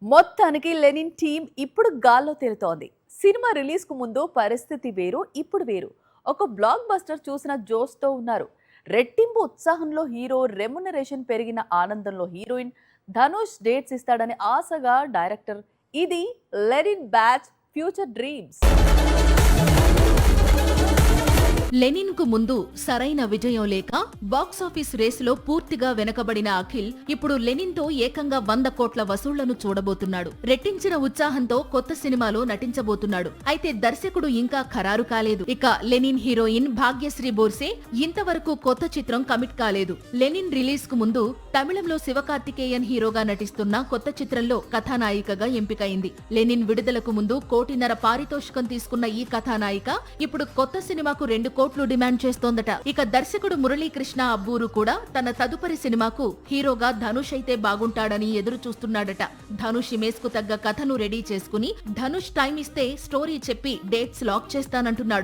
మొత్తానికి Lenin team ఇప్పుడు గాల్లో తేలుతోంది. సినిమా రిలీజ్ కు ముందు పరిస్థితి వేరు, ఇప్పుడు వేరు. ఒక బ్లాక్ బస్టర్ చూసిన జోష్తో ఉన్నారు. రెట్టింపు ఉత్సాహంలో హీరో, రెమ్యునరేషన్ పెరిగిన ఆనందంలో హీరోయిన్. ధనుష్ డేట్స్ ఇస్తాడని ఆశగా డైరెక్టర్. ఇది Lenin batch future dreams. Lenin కు ముందు సరైన విజయం లేక బాక్సాఫీస్ రేసులో పూర్తిగా వెనకబడిన అఖిల్ ఇప్పుడు లెనిన్ తో ఏకంగా 100 కోట్ల వసూళ్లను చూడబోతున్నాడు. రెట్టించిన ఉత్సాహంతో కొత్త సినిమాలో నటించబోతున్నాడు. అయితే దర్శకుడు ఇంకా ఖరారు కాలేదు. ఇక లెనిన్ హీరోయిన్ భాగ్యశ్రీ బోర్సే ఇంతవరకు కొత్త చిత్రం కమిట్ కాలేదు. లెనిన్ రిలీజ్ కు ముందు తమిళంలో శివకార్తికేయన్ హీరోగా నటిస్తున్న కొత్త చిత్రంలో కథానాయికగా ఎంపికైంది. లెనిన్ విడుదలకు ముందు 1.5 కోటి పారితోషికం తీసుకున్న ఈ కథానాయిక ఇప్పుడు కొత్త సినిమాకు 2 కోట్లు డిమాండ్ చేస్తోందట. ఇక దర్శకుడు మురళీకృష్ణ అబ్బూరు కూడా తన తదుపరి సినిమాకు హీరోగా ధనుష్ అయితే బాగుంటాడని ఎదురు చూస్తున్నాడట. ధనుష్ ఇమేజ్ కు తగ్గ కథను రెడీ చేసుకుని ధనుష్ టైం ఇస్తే స్టోరీ చెప్పి డేట్స్ లాక్ చేస్తానంటున్నాడు.